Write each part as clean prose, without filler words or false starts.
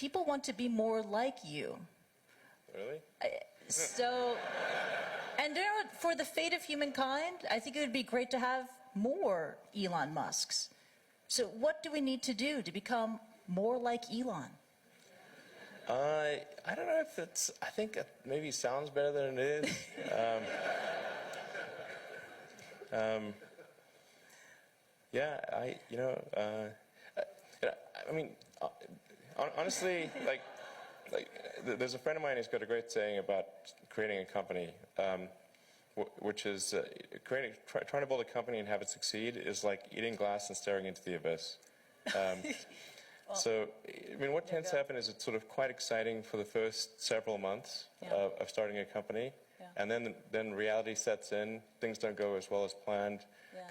people want to be more like you. Really? So, and you know what, for the fate of humankind, I think it would be great to have more Elon Musks. So what do we need to do to become more like Elon? I don't know if it's, I think it maybe sounds better than it is. Yeah, I mean, honestly, like, there's a friend of mine who's got a great saying about creating a company, which is trying to build a company and have it succeed is like eating glass and staring into the abyss. Well, so, I mean, what tends to happen is it's sort of quite exciting for the first several months of starting a company, and then reality sets in. Things don't go as well as planned.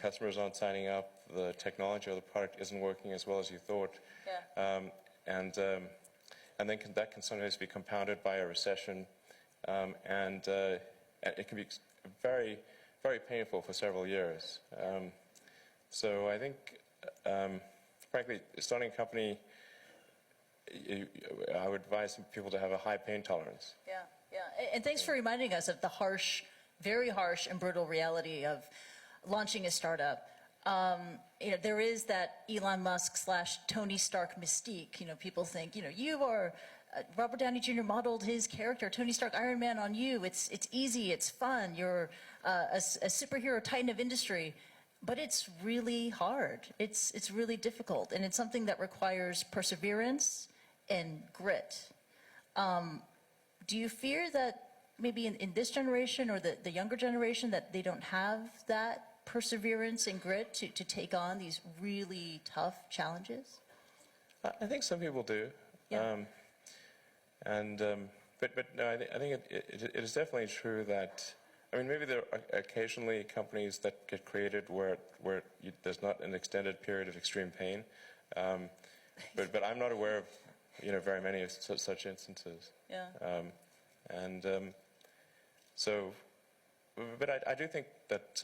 Customers aren't signing up. The technology or the product isn't working as well as you thought. And then that can sometimes be compounded by a recession, and it can be very, very painful for several years. So I think, frankly, starting a company, I would advise people to have a high pain tolerance. Yeah. And thanks for reminding us of the harsh, very harsh and brutal reality of launching a startup. There is that Elon Musk / Tony Stark mystique. People think, you are, Robert Downey Jr. modeled his character, Tony Stark, Iron Man, on you. It's easy, it's fun. You're a superhero titan of industry. But it's really hard. It's really difficult. And it's something that requires perseverance and grit. Do you fear that maybe in this generation or the younger generation that they don't have that perseverance and grit to take on these really tough challenges? I think some people do. Yeah. But no, I think it is definitely true that, I mean, maybe there are occasionally companies that get created where there's not an extended period of extreme pain, but I'm not aware of very many of such instances. Yeah. So, but I do think that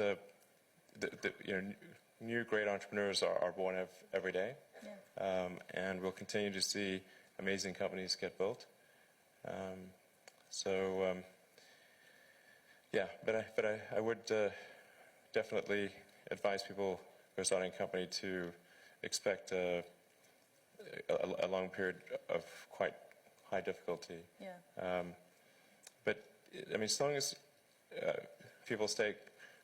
new great entrepreneurs are born every day, and we'll continue to see amazing companies get built. Yeah, but I would definitely advise people who are starting a company to expect a long period of quite high difficulty. Yeah. But I mean, as long as people stay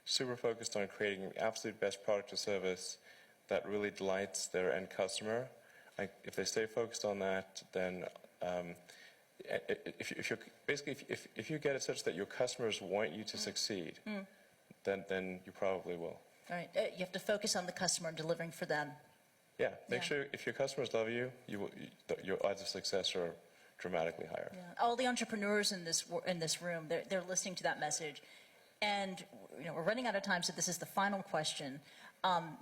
super focused on creating the absolute best product or service that really delights their end customer, if they stay focused on that, then if you get it such that your customers want you to succeed, then you probably will. All right. You have to focus on the customer and delivering for them. Yeah. Make sure if your customers love you, your odds of success are dramatically higher. Yeah. All the entrepreneurs in this room, they're listening to that message. And we're running out of time, so this is the final question.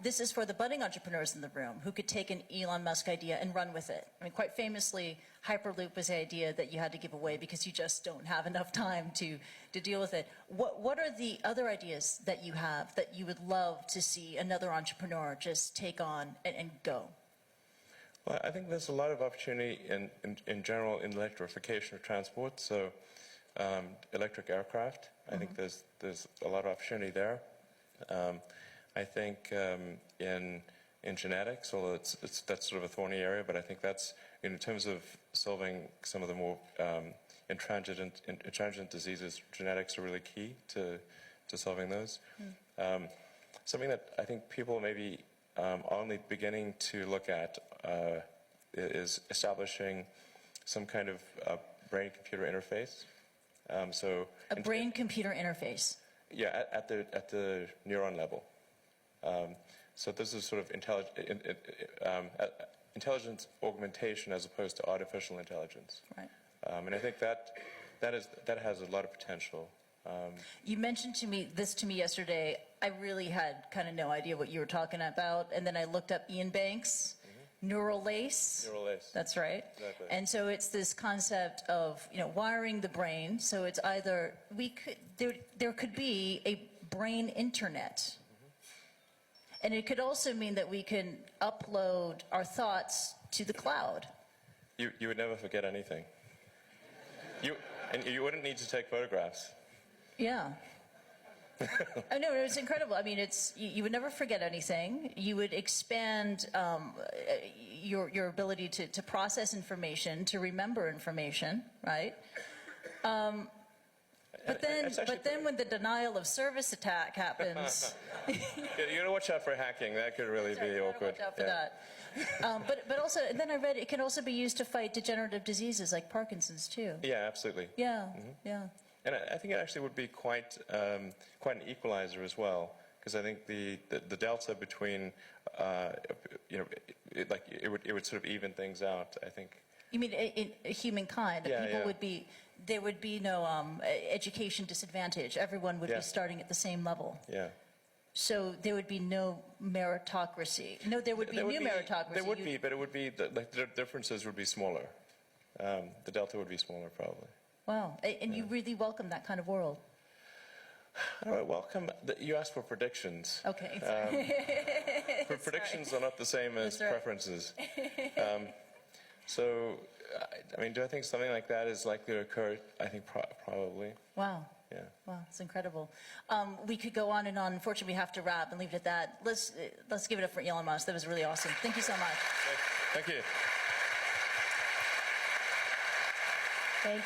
This is for the budding entrepreneurs in the room who could take an Elon Musk idea and run with it. I mean, quite famously, Hyperloop was the idea that you had to give away because you just don't have enough time to deal with it. What are the other ideas that you have that you would love to see another entrepreneur just take on and go? Well, I think there's a lot of opportunity in general in electrification of transport. So electric aircraft, I think there's a lot of opportunity there. I think in genetics, although that's sort of a thorny area, but I think that's in terms of solving some of the more intransigent diseases. Genetics are really key to solving those. Something that I think people maybe are only beginning to look at is establishing some kind of brain-computer interface. So a brain-computer interface. Yeah, at the neuron level. So this is sort of intelligence augmentation as opposed to artificial intelligence. Right. And I think that has a lot of potential. You mentioned to me yesterday. I really had kind of no idea what you were talking about, and then I looked up Ian Banks. Neural lace. Neural lace. That's right. Exactly. And so it's this concept of wiring the brain. So it's either there could be a brain internet, and it could also mean that we can upload our thoughts to the cloud. you would never forget anything. And you wouldn't need to take photographs. Yeah. Oh, no, it's incredible. I mean, you would never forget anything. You would expand your ability to process information, to remember information, right? But then when the denial of service attack happens, you got to watch out for hacking. That could really be awkward. watch out for that. But also, then I read it can also be used to fight degenerative diseases like Parkinson's too. Yeah, absolutely. Yeah, yeah. And I think it actually would be quite an equalizer as well, because I think the delta between, it would sort of even things out, I think. You mean in humankind, that Yeah, people yeah. there would be no education disadvantage. Everyone would Yeah. be starting at the same level. Yeah. So there would be no meritocracy. No, there would be new meritocracy. There would be, but it would be, the differences would be smaller. The delta would be smaller, probably. Wow, and you really welcome that kind of world. All right, welcome. You asked for predictions. Okay. Predictions are not the same as That's right. preferences. So, I mean, do I think something like that is likely to occur? I think probably. Wow. Yeah. Wow, it's incredible. We could go on and on. Unfortunately, we have to wrap and leave it at that. Let's give it up for Elon Musk. That was really awesome. Thank you so much. Thank you. Thank you.